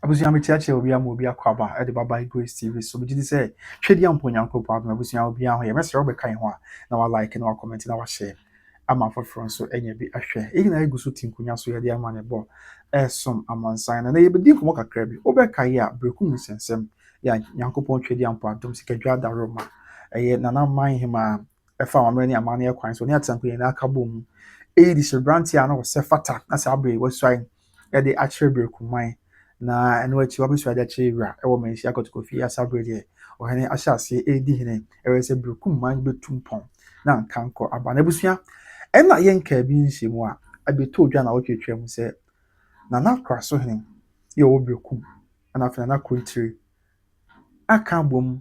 Abusia me tiache obi am obi akwaba e de baba Grace TV so me gidi say hwedi ampo nyankopɔ adom abusia obi an ho ye mesere obeka ho a na wa like na wa comment na wa share ama foforo so enya bi ahwɛ e na egu so tinkunya so ye de ama ne bo som amansan na ye bedi komo kakra bi obeka ye a breku mu sensem ya nyankopɔ hwedi ampo adom sikadwa da roma eye nana man hima efa amane amane kwan so ne atanko ye na akabo mu e di sebrantia na wo se fata na sa abre wo swai e de achre breku man na eno achi wabesu ada chira e wo menshi akotokofi asabrede ohene ahyase edi hene ewe se brukum man betumpon na nkanko abana busua ena yenka bi nhyimu a abeto odwa na wotwetwem se na na kraso hene ye wo brukum na afena na kontiri aka bom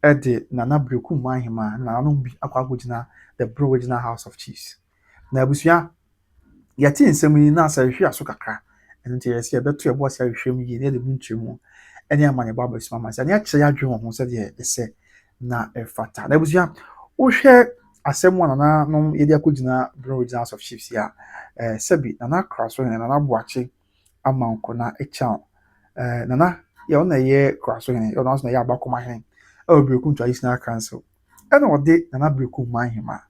ede na brukum man hima na no bi akwagogina the Bro Original House of Chiefs na busua yati nsem ni na asahwe aso kakra nti yesi ebeto ebo asa hwehwem yi ne de bunchemu ene amane baba sima ma ne akye ya dwe ho se de ese na efata na busia wo hwe asem wana na no ye de akogina Bro Original House of Chiefs ya sebi na kraso ne na boache amanko na echa na ye ona ye kraso ne ye ona so na ye abakoma hen obrekum traditional council ene ode na brekum man hima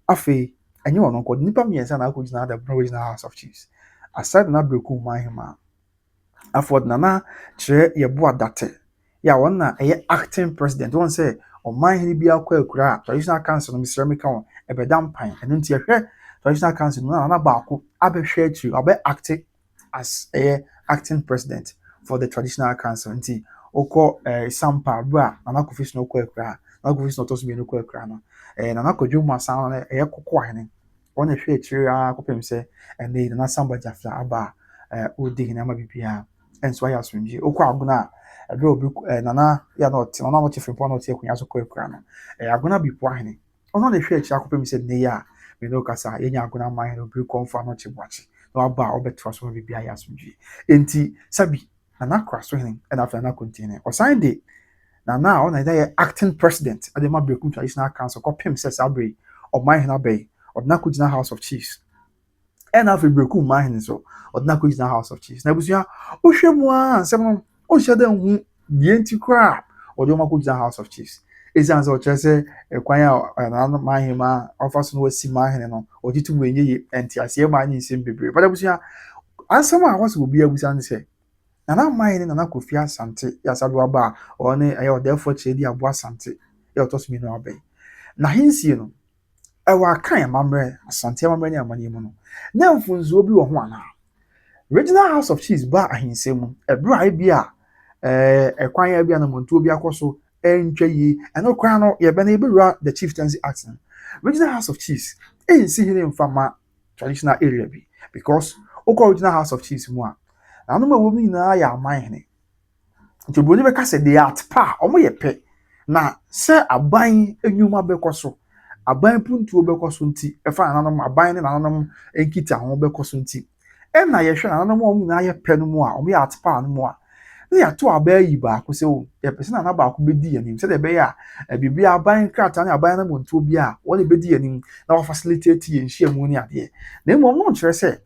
afi enye ono ko nipa miensa na akogina the Bro Original House of Chiefs aside na brekum man hima afford na kire ye bo adate ya wona eye acting president won say oman hini bia kwa akura traditional council no misrami kan ebedam pan eno nti ehwe traditional council no na baako abehwe achi abe act as a acting president for the traditional council nti okọ sampa bra na Kofi no kwa akura na Kofi no to so bi no kwa akura no na kodwum asan na eye kokọ ahene wona hwe achi a kopem se ene na samba jafra aba odi hina ma bibia enso ya sunji okọ aguna ebe obi nana ya na oti na oti fripo na oti akunya so kwa akura no aguna bi po ahene ono na hwe achi akopem se ne ya me no kasa yenya aguna man hene obi konfa no chibuachi na aba obeto so bibia ya sunji enti sabi nana kraso hene na afa na continue osan de nana ona ida acting president adema brekum traditional council kopem se sabre oman hene abai odna kugina House of Chiefs and after brekum man hene so odna kugina House of Chiefs na busia ohwemu a nsem o hyede hu die enti kra odoma kugina House of Chiefs ezanze o chese kwan ya na man hene ma ofa so no wasi man hene no otitu wenye enti ase ma anyi nsem bebre but busia ansem a waso obi abusa nse nana man na Kofi Asante ya sadu aba one ayo therefore chedi abo Asante ya otosumi no abai na hinsie no ewa kan amamre Asante amamre ni amani mu no na mfunzo bi wo ho ana Regional House of Chiefs ba ahinsie mu ebra bia ekwan ya bia na monto bi akoso entwa yi eno kwan no ye be na ebura the Chieftaincy Act Regional House of Chiefs ensi hine mfama traditional area bi because Original House of Chiefs mu a na no ma wo mi na ya aman hene nti boni be ka se de at pa omo ye pe na se aban enwuma be koso aban puntuo be koso nti e fa nanom aban ne nanom enkita ho be koso nti e na ye hwe nanom omo na ye pe no mu a omo ye at pa no mu a na ya to aban yi ba ko se o ye pe se na ba ko be di anim se de be ya bibia aban krata ne aban na montuo bi a wo le be di anim na wa facilitate ye nhia mu ni ade na emo no kire se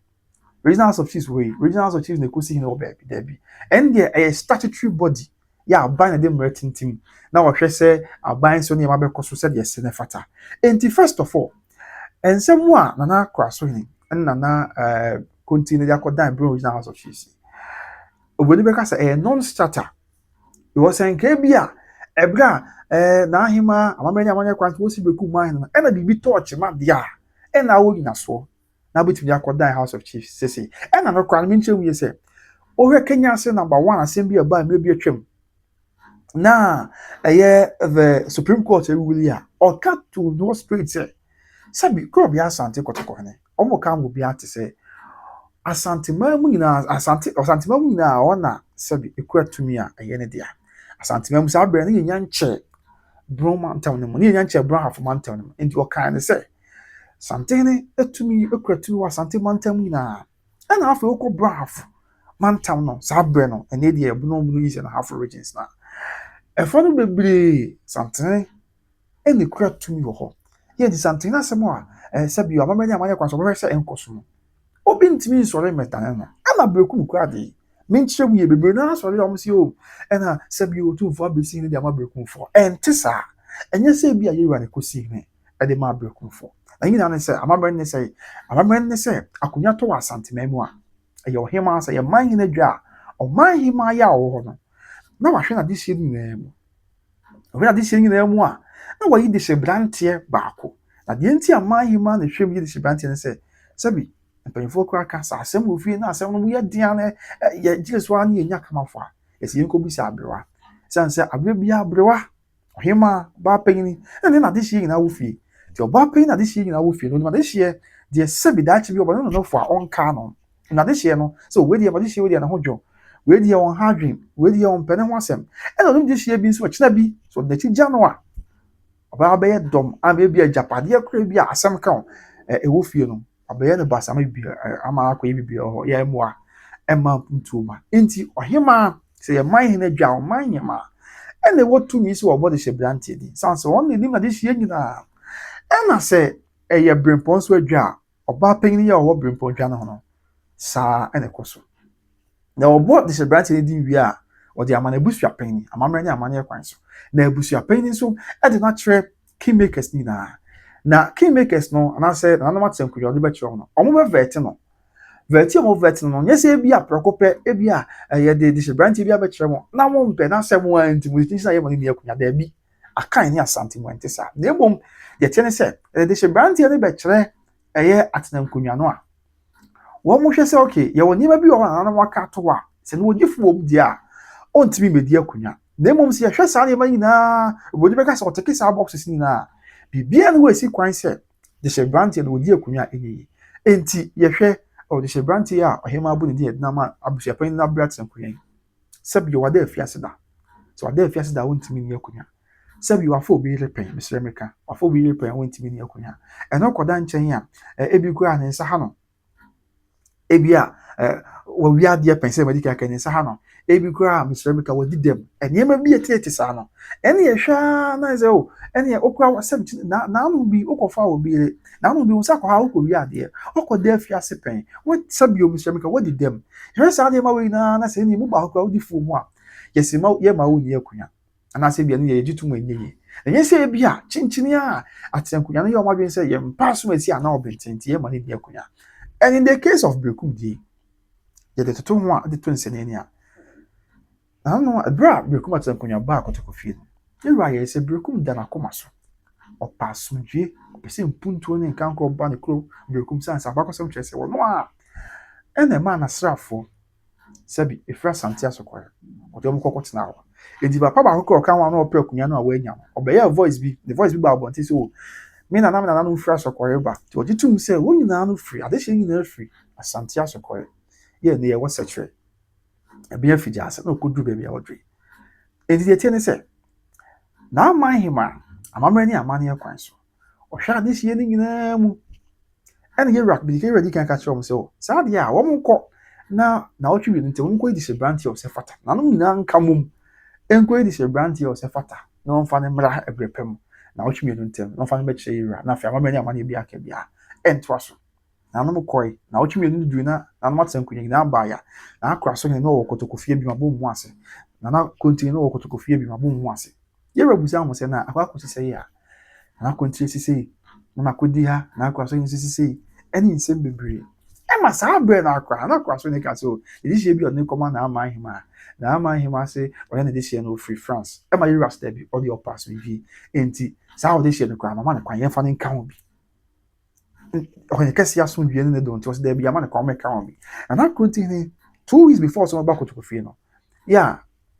Regional House of Chiefs Regional House of Chiefs nekosi hino baby debi and there a statutory body ya aban de meriting team na wo hwe se aban so ne ma be koso se de se ne fata enti first of all ensemu a nana kraso hini nana continue de akodan Bro Regional House of Chiefs obodi be ka se non starter it was en ke bia ebra na ahima amamani amanya kwant wo si beku man na na bibi torch ma dia na wo nyina so na betu ya kodan House of Chiefs sese na no kran mi nche wi se o hwe Kenya se number 1 asem bi aba me bi atwam na the Supreme Court ruling a o cut to no straight say sabi ko bi Asante kotoko hene o mo kan go bi ate se Asante mamu nyina Asante mamu nyina ona sabi ekura tumi a ne dia Asante mamu sa bre na nya nche Bro Mountain no mo nya nche Bro Half Mountain no enti o kan ne se Santene etumi ekratu wa Asante mantam nyina na afa okọ Braf mantam no sabre no ene de ebuno mu yi na half regions na efo no bebre Santene ene kratu mi wo ho ye di Santene asemo a sabi amamani amanya kwaso bo hwese enkoso no obi ntimi nsore metane no ana brekum krade menkyerɛ mu yɛ bebree na asɔre a ɔmo si o ɛna sɛbi otumfo abɛsi ne de ama berekumfo ɛnte saa ɛnyɛ sɛ bi a yɛwura ne kɔsi ne ɛde ma berekumfo na nyina ne sɛ amammerɛ ne sɛ akonnwa tɔ wɔ asanteman mu a ɛyɛ ɔhema sɛ yɛ man hene dwa a ɔman hema yɛ a ɔwɔ hɔ no na wahwɛ na de hyɛ nyinaa mu ɔhwɛ na de hyɛ nyinaa mu a na wayi de hyɛ branteɛ baako na deɛ nti a man hema na hwɛ mu yi de hyɛ branteɛ ne sɛ sɛbi mpanyinfoɔ kora ka sa asɛm wɔ fie na asɛm no yɛ den na yɛ gye so ani yɛ nya kamafo a yɛsɛ yɛn kɔ bi sɛ abrewa san sɛ abrewa bi abrewa ɔhema ba panyin ɛna na de hyɛ nyinaa wɔ fie ti ɔba panyin na de hyɛ nyinaa wɔ fie no na de hyɛ deɛ sɛbi daakye bi ɔba no no fo a ɔnka no na de hyɛ no sɛ wei deɛ ma de hyɛ wei deɛ na ho dwo wei deɛ wɔn ha adwen wei deɛ wɔn pɛ ne ho asɛm ɛna ɔno de hyɛ bi nso ɔkyena bi so n'akyi gya no a ɔbaa bɛyɛ dɔm ama bi agyapadeɛ kora bi a asɛm ka ho ɛwɔ fie no abɛyɛ no basama bi ama akɔyɛ bibi hɔ yɛ mmoa ɛma ntuo ma nti ɔhema sɛ yɛ man hene dwa ɔman nyɛma ɛna ɛwɔ tumi sɛ wɔbɔ de hyɛ branteɛ di san sɛ wɔn nim na de hyɛ nyinaa ɛna sɛ ɛyɛ brempɔn nso adwa a ɔbaa panyin yɛ ɔwɔ brempɔn dwa no ho no saa ɛna ɛkɔ so na ɔbɔ de hyɛ branteɛ di wie a ɔde ama n'abusua panyin amammerɛ ne amanneɛ kwan so na abusua panyin nso ɛde n'akyerɛ kingmakers nyinaa na kingmakers no anaasɛ nanom atɛ nkonnwa ɔde bɛkyerɛ wɔn no ɔmo bɛ vɛɛte no vɛɛte a ɔmo vɛɛte no nyɛ sɛ ebi a prɔko pɛ ebi a ɛyɛ de hyɛ branteɛ bi abɛkyerɛ wɔn na wɔn mpɛ n'asɛm wɔn a nti mo ti sɛ ayɛ wɔn ne akonnwa daabi akan ne asante wɔn nte saa na emom yɛte ne sɛ ɛde hyɛ branteɛ no bɛkyerɛ ɛyɛ atena nkonnwa no a wɔn mo hwɛ sɛ okay yɛwɔ nneɛma bi wɔ hɔ a nanom aka ato a sɛ no wɔgye fo wɔm deɛ a ɔntumi mbɛdi akonnwa na emom sɛ yɛhwɛ saa nneɛma nyinaa obi bɛka sɛ ɔteke saa boxes nyinaa bibia no wɔasi kwan sɛ de hyɛ branteɛ no wɔdi akonnwa ɛnyɛ yi enti yɛhwɛ ɔde hyɛ branteɛ a ɔhema abu ne di ɛdina ma abusuapanyin no abere atena akonnwa yi sɛbi wada afiase da sɛ wada afiase da wɔntumi ni akonnwa sɛbi wafa obi yere pɛn mesrɛ meka wafa obi yere pɛn wɔntumi ni akonnwa ɛno kɔda nkyɛn a ebi kura ne nsa ha no ebi a wɔwi adeɛ pɛn sɛ madi kaka ne nsa ha no ebi kura mesrɛ meka wɔdi dɛm nneɛma bi yɛtete saa no ɛne yɛhwɛ na sɛ o ɛne okura sɛm naano bi okɔfa obi yere naano bi nsa kɔ ha okɔwi adeɛ okɔda afiase pɛn wɔsɛbi o mesrɛ meka wɔdi dɛm yɛhwɛ saa nneɛma wɔ nyinaa na sɛ ne mu baako kura wodi fo mu a yɛsɛ ma yɛma wo ni akonnwa anaasɛ bia no yɛgye to mu ɛnyɛ yie ɛnyɛ sɛ ebi a kyenkyene a atenakonnwa no yɛ ɔmo adwene sɛ yɛmpa so asi ana ɔbɛntɛnti yɛma ne ni akonnwa and in the case of Berekum die yɛde toto ho a de to nsɛnɛni a naano ɛberɛ a Berekum atenakonnwa ba akɔtɔkɔ fie no yɛwura yɛ sɛ Berekum da n'akoma so ɔpa asomdwie ɔpɛ sɛ mpuntuo ne nkanko ɔba ne kuro Berekum sansa abakɔsɛm kyerɛ sɛ wɔno a ɛna ɛma n'asraafoɔ sɛbi efiri asante asokɔre ɔde ɔmo kɔkɔ tena hɔ edi papa baako kɔ ɔka ho a na ɔpɛ akonnwa no a wɔanya no ɔbɛyɛ voice bi ba abɔnten sɛ o me na no firi asokɔre ba nti ɔgye tum sɛ wɔn nyinaa no firi adehyɛ nyinaa firi asante asokɔre yɛ ne yɛwɔ sɛkyerɛ ebi afidi ase na ɔkɔduru baabi a ɔdwe enti deɛ tie ne sɛ na aman hema amammerɛ ne amanneɛ kwan so ɔhwɛ adehyɛ no nyinaa mu ɛna yɛwura bi kɛyɛ di kan ka kyerɛ wɔn sɛ o saa deɛ a wɔn nkɔ na ɔtwe wie no nti wɔn nkɔ di hyɛ branteɛ ɔsɛ fata na no nyinaa nka mom nkɔ di hyɛ branteɛ ɔsɛ fata na wɔn fa ne mmra ɛbrɛ pɛm na ɔtwe wie no ntɛm na wɔn fa ne bɛkyerɛ yɛwura na afei amammerɛ ne amanneɛ bi aka bia ɛntoa so na nom kɔe na ɔtwe wie no duru na nom atena nkonnwa nyinaa baaya na akora so ne na ɔwɔ kotokofie bi ma bɔ mu ase na kontiri na ɔwɔ kotokofie bi ma bɔ mu ase yɛwura busa mo sɛ na akɔ akɔsi sɛ yɛ a na kontiri sisi na akɔdi ha na akora so sisi ɛne nsɛm bebree ɛma saa brɛ na akora so ne ka so yɛde hyɛ bi ɔne kɔma na ama ahema se ɔyɛ ne de hyɛ no free France ɛma yɛwura sɛ bi ɔde ɔpa so bi enti saa ɔde hyɛ no kora mama ne kwan yɛmfa ne nka ho bi ɔyɛ kɛse aso dwie ne do nti ɔsɛ da bi ama ne kwan mɛka ho bi na kontiri 2 weeks before so ba kotokofie no ya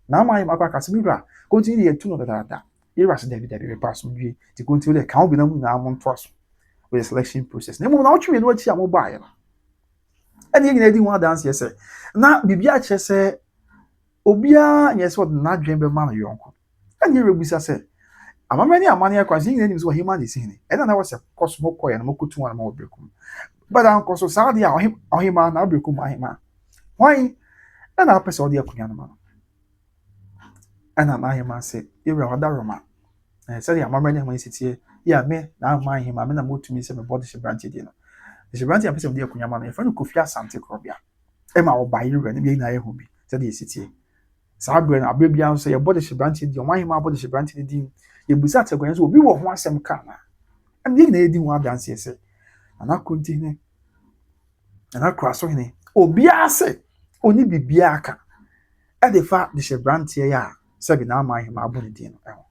na ama ahema akɔ akasɛ mewura kontiri yɛ tu no dadaada yɛwura sɛ da bi repa so dwie ti kontiri de ka ho bi na mu na mo ntoa so with the selection process na mo na ɔtwe no akyi a mo baayɛ no ɛne yɛ nyina di ho adanse yɛ sɛ na biribi akyerɛ sɛ obiara nyɛ sɛ ɔde n'adwene bɛma no yɔnko ɛne yɛ rebusa sɛ amammerɛ ne amanneɛ kwan sɛ nyina nim sɛ ɔhema ne sihene ɛna na wɔsɛ kɔso mɔkɔɛ na mɔkɔtu wɔn ma wɔ Berekum bada nkɔ so saa deɛ a ɔhema na Berekum ahema hwan ɛna apɛ sɛ ɔde akonnwa no ma no ɛna n'ahema sɛ yɛwura ɔda roma sɛdeɛ amammerɛ ne amanneɛ si tie yɛ me na ama ahema me na mɔtumi sɛ mebɔ de hyɛ branteɛ di no de hyɛ branteɛ apɛ sɛ mɔde akonnwa ma no yɛfrɛ no Kofi Asante Korobea ɛma ɔba yɛwura ne bi nyinaa yɛ ho bi sɛdeɛ ɛsitie saa berɛ no aberɛ biara nso yɛbɔ de hyɛ branteɛ di ɔman ahema abɔ de hyɛ branteɛ di yɛbusa atakwan so obi wɔ ho asɛm ka na ɛm yɛn nyinaa yɛdi ho adanseɛ sɛ Nana Akrontihene Nana Akurasohene obiara sɛ ɔne biribiara ka ɛde fa de hyɛ branteɛ yɛ a sɛbi na ama ahema abɔ ne din no ɛho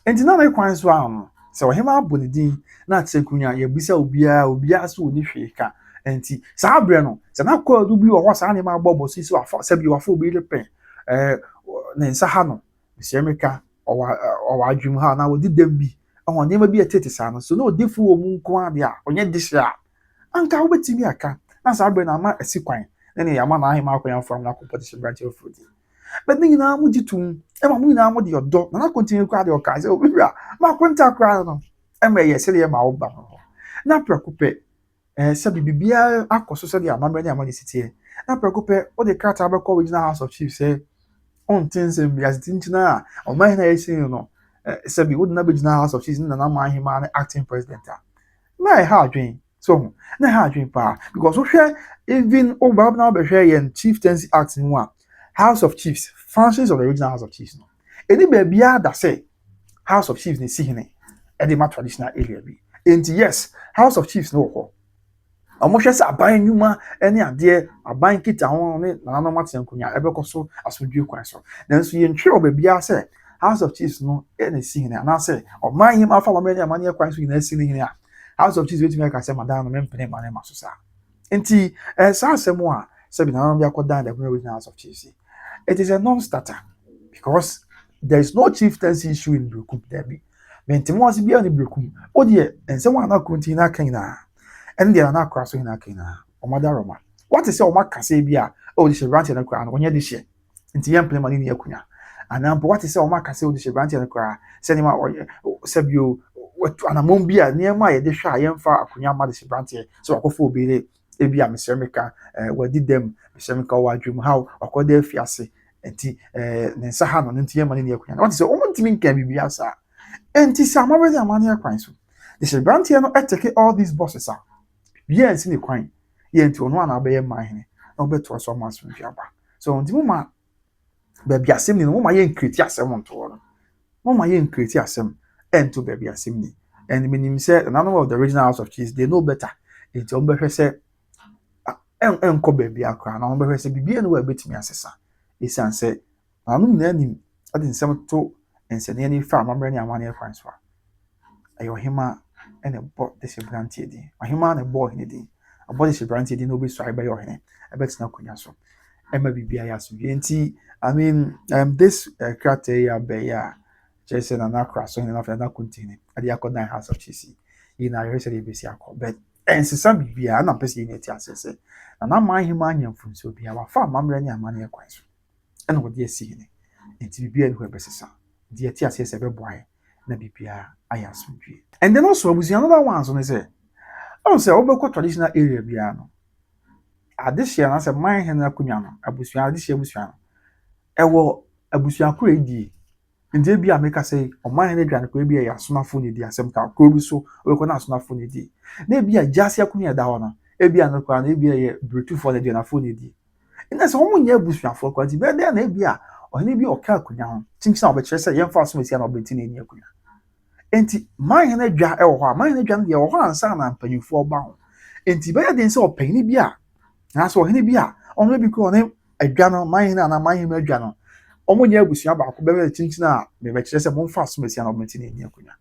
enti na ne kwan so a no sɛ ɔhema abɔ ne din na ate kunya yɛbusa obiara so ɔne hwee ka enti saa berɛ no sɛ na kɔɔdo bi wɔ hɔ saa nneɛma abɔ so so afa sɛbi wafa obi repɛ ne nsa ha no Mesiamika ɔwɔ adwum ha na wɔdi dɛm bi ɔwɔ nneɛma bi ɛtete saa no so na ɔdefo wɔ mu nko ade a ɔnyɛ de hyɛ a anka wobɛtumi aka na saa berɛ no ama asi kwan na ne yɛama na ahema akwan fam na akɔpɔ de hyɛ branteɛ afuro di but ne nyinaa mo gye tom ɛma mo nyinaa mo de ɔdɔ Nana Akrontihene kora de ɔka sɛ obi wura ma akonta kora no ɛma ɛyɛ sɛdeɛ ma woba no hɔ na prɛko pɛ sɛ biribiara akɔ so sɛdeɛ amammerɛ ne ama de siteɛ na prɛko pɛ wode krataa bɛkɔ Regional House of Chiefs sɛ ɔnte nsɛm bi asete nkyina a ɔman na yɛhyɛ no sɛbi wode na bɛgyina House of Chiefs ne Nana Mahima ne acting president a na ɛha adwen so na ɛha adwen paa because wohwɛ even woba na wobɛhwɛ yɛn Chieftaincy Act no a House of Chiefs functions of the Regional House of Chiefs no ɛni baabiara da sɛ House of Chiefs ne si hene ɛde ma traditional area bi enti yes House of Chiefs no wɔ hɔ ɔmohwɛ sɛ aban nnwuma ne adeɛ aban kita ho ne nananom ate nkonya ɛbɛkɔ so asodwe kwan so nanso yɛntwerɛ baabiara sɛ House of Chiefs no na si hene anaasɛ ɔman him afa ɔman ne amanneɛ kwan so nyinaa si ne hene a House of Chiefs wetumi aka sɛ madan no mempene ma ne ma so saa enti saa asɛm a sɛbi nananom bi akɔdan the Regional House of Chiefs it is a non-starter because there is no chieftaincy issue in Brekum Derby mentimo ase bia ne Brekum ɔdeɛ nsɛm a Nana Akrontihene aka nyinaa ɛne deɛ Nana Akurasohene aka nyinaa ɔmada roma what is sɛ ɔma kasa bi a ɔde hyɛ branteɛ no koraa no ɔnyɛ de hyɛ nti yɛmpene ma ne ne akunya anaa mpo what is sɛ ɔma kasa ɔde hyɛ branteɛ no koraa sɛ nneɛma ɔyɛ sɛbio anamɔn bi a nneɛma a yɛde hwɛ a yɛmfa akunya ma de hyɛ branteɛ sɛ wakɔfa obi ebi a Mesiamika wadi dɛm Mesiamika wɔ adwum ha wakɔda afiase enti ne nsa ha no nti yɛma ne ne akunya what is sɛ ɔmo ntimi nka biribi asa enti sɛ amabɛde amane akwan so de hyɛ branteɛ no ɛteke all these bosses a bia nsi ne kwan yɛnti ɔno ana abɛyɛ man hene na ɔbɛtoa so ama asomdwe aba so nti moma baabi asɛm ni no moma yɛ nkreti asɛm ntoɔ no moma yɛ nkreti asɛm ɛnto baabi asɛm ni and menim sɛ none of the Regional House of Chiefs they know better nti ɔmbɛhwɛ sɛ ɛnkɔ baabi akora na ɔmbɛhwɛ sɛ bibia no wɔ ɛbɛtumi asesa ɛsiane sɛ nanom nyinaa nim ade nsɛm to nsɛnea ne fa amammerɛ ne amanneɛ kwan so a ɛyɛ ɔhema ɛna bɔ de hyɛ branteɛ din ɔhema na bɔ ɔhene din abɔ de hyɛ branteɛ din na obɛsɔre bɛyɛ ɔhene ɛbɛtena akonnwa so ɛma biribi ayɛ asomdwe nti I mean this krataa yi abɛyɛ a kyerɛ sɛ Nana Akurasohene na afei Nana Akrontihene ade akɔdan House of Chiefs yi na ayɛhwɛ sɛ de ɛbɛsi akɔ but ɛnsesa biribiara na mpɛ sɛ yɛne ati asɛ sɛ Nana Mahima anya mfomso biara wafa amammerɛ ne amanneɛ kwan so ɛna wɔde asi hene nti biribiara ne hɔ ɛbɛsesa de ati asɛ sɛ ɛbɛboa na biribiara ayɛ asomdwe and then also abusua another one so ne sɛ ɔn sɛ wobɛkɔ traditional area biara no adehyɛ na sɛ man hene akonnwa no abusua adehyɛ abusua no ɛwɔ abusua koro edie nti bi a meka sɛ ɔman hene dwane koro bi yɛ asomafo ne di asɛm ka koro bi so wobɛkɔ na asomafo ne di na bi a gyase akonnwa da hɔ no ebi a no kora na ebi yɛ bretufoɔ ne di na fo ne di ina sɛ wɔn nyɛ abusuafoɔ kora ti bɛɛ na ebi a ɔhene bi ɔka akonnwa ho kyinkyin a ɔbɛkyerɛ sɛ yɛmfa asomasia na ɔbɛnti na ɛni akonnwa enti man hene dwa ɛwɔ hɔ a man hene dwa no deɛ ɛwɔ hɔ ansa na mpanyinfoɔ ba ho enti bɛyɛ den sɛ ɔpanyin bi a na sɛ ɔhene bi a ɔhene bi kora ɔne adwa no man hene ana man hene adwa no ɔmo nyɛ abusua baako bɛyɛ kyinkyin a bɛkyerɛ sɛ momfa asomasia na ɔbɛnti na ɛni akonnwa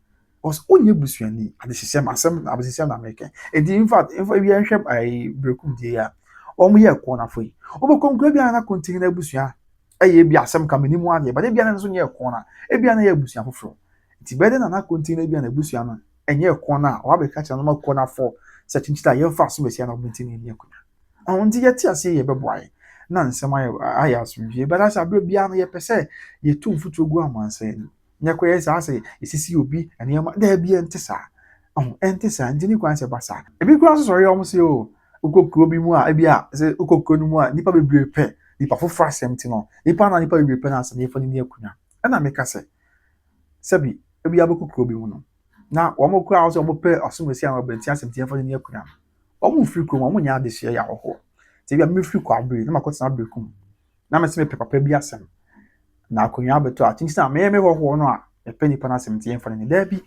ɔsɛ ɔnyɛ busuani adehyehyɛ asɛm abeshyɛ na America enti in fact bi nhwɛ Brekum die a ɔmo yɛ kɔnafo yi ɔbɛkɔnkura bi Nana Akrontihene abusua ɛyɛ bi asɛm ka manimu adeɛ bade bi nso nyɛ kɔna ebi na yɛ abusua foforɔ nti bɛde Nana Akrontihene bi na abusua no ɛnyɛ kɔna a wabɛka kyerɛ no ma kɔnafo sɛ kyinkyin a yɛmfa asomasia na ɔbɛnti na ɛni akonnwa ɔn nti yɛte ase yɛ bɛboae na nsɛm ayɛ asomdwe bɛda sɛ abere bia no yɛpɛ sɛ yɛtu mfutuo gu amansan ni nyɛkɔyɛ saa sɛ esisi obi nneɛma da bia nte saa ɛnte saa nti ne kwan sɛ ba saa ebi kura nso sɔre ɔmo sɛ o okokuro bi mu a ebi a sɛ okokuro no mu a nipa bebree pɛ nipa foforɔ asɛm ti no nipa bebree pɛ na asɛm yɛfa ne akonnwa ɛna meka sɛ sɛbi ebi abokokuro bi mu no na wɔn kura sɛ wɔn pɛ asomasia na ɔbɛnti asɛm ti yɛfa ne akonnwa wɔn mfiri kurom wɔn nyɛ adehyɛ yɛ ahɔhoɔ ti ebi a mmefiri kɔ abere na makɔ tena Brekum na me se me papa bi asɛm na akonya beto a tinsi na me hoho no a epe nipa na asɛm tie mfa ne da bi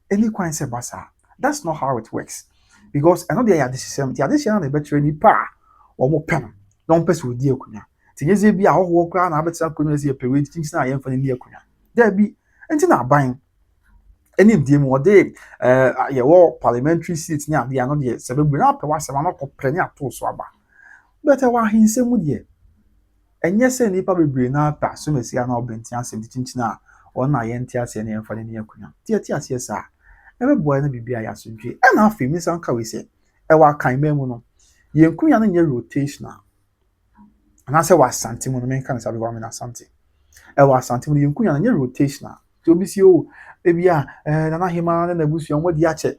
any kwan sɛ basa that's not how it works because I know they are the system the addition na betre nipa a ɔmo pɛ no na ɔmo pɛ sɛ odi akonya tinyeze bi a hoho kra na abetsa akonya sɛ epe we tinsi na yɛmfa ne ni akonya da bi enti na aban enim die mu ɔde yɛwɔ parliamentary seat ne ade ano deɛ sɛ bebu na apɛ wasɛm ano kɔpɛ ne ato so aba but ɛwɔ ahensɛ mu deɛ ɛnyɛ sɛ nipa bebree na apɛ so mesi ana ɔbɛnti asɛm tintin a ɔna yɛnte asɛ ne yɛmfa ne ni akonya tie asɛ saa ɛbɛboa na bibi a yɛasodwe ɛna afei mi san ka we sɛ ɛwɔ akan mɛ mu no yɛn kunya no nyɛ rotational anaasɛ wɔ asante mu no menka no sabi wɔ me na asante ɛwɔ asante mu no yɛn kunya no nyɛ rotational nti obi si o ebi a nana hema na n'abusua wɔn di akyɛ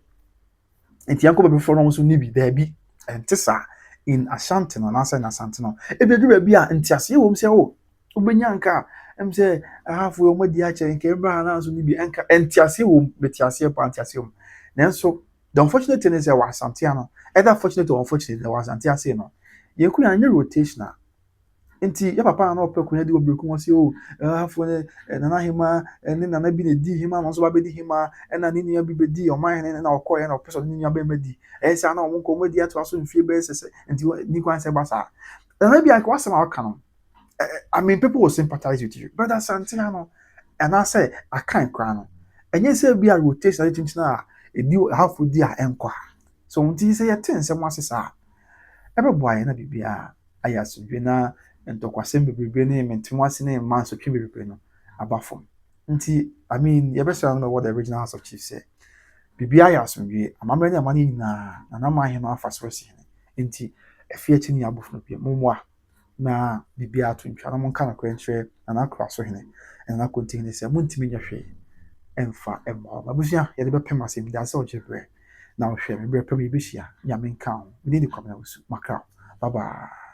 nti yɛn kɔ baabi foforɔ no nso ni bi daabi ɛnte saa in ashanti no anaasɛ in asante no ebi edu baabi a nti aseɛ wɔ mu sɛ o wobɛnya nka ɛm sɛ ahafo wɔn di akyɛ nka ɛbra ha nanso ni bi ɛnka nti aseɛ wɔ mu bɛti aseɛ pa nti aseɛ wɔ mu nanso the unfortunate thing is wɔ asante ano either fortunate or unfortunate wɔ asante aseɛ no yɛn kunya no nyɛ rotational nti ya papa na ɔpɛ kunya di obreku wɔn sɛ o ahafo ne nana hema ne nana bi na di hema na nso ba bɛdi hema ɛna ne nua bi bɛdi ɔman hene na ɔkɔɛ na ɔpɛ sɛ ne nua bɛma di ɛyɛ sɛ na ɔmo nkɔ ɔmo di ato aso mfie bɛyɛ sɛsɛ nti ni kwan sɛ basa nana bi a wasɛm a ɔka no I mean people will sympathize with you but asante no anaasɛ akan kora no ɛnyɛ sɛ bi a rotation ade tintin a edi ahafo di a ɛnkɔ so nti sɛ yɛte nsɛm ase saa ɛbɛboa yɛn na biribiara ayɛ asodwe na ntɔkwasɛm bebrebe ne mentemo ase ne mma nsotwe bebrebe no aba fam nti I mean yɛbɛsɛ no what the original House of Chiefs sɛ biribiara yɛ asomdwe amammerɛ ne ama ne nyinaa nanama ahema afa so asi hene nti ɛfi akyi ne abofo no pia mommoa na biribiara to ntwa na monka no kora nkyerɛ nana akora so hene ɛnana kɔntini ne sɛ montimi nyɛ hwee ɛmfa ɛmma abusua yɛde bɛpem asɛm bi da sɛ ɔgye berɛ na ɔhwɛ me berɛ pɛ me yɛbɛhyia nyame nka ho mede ne kwamena wosu makra bye bye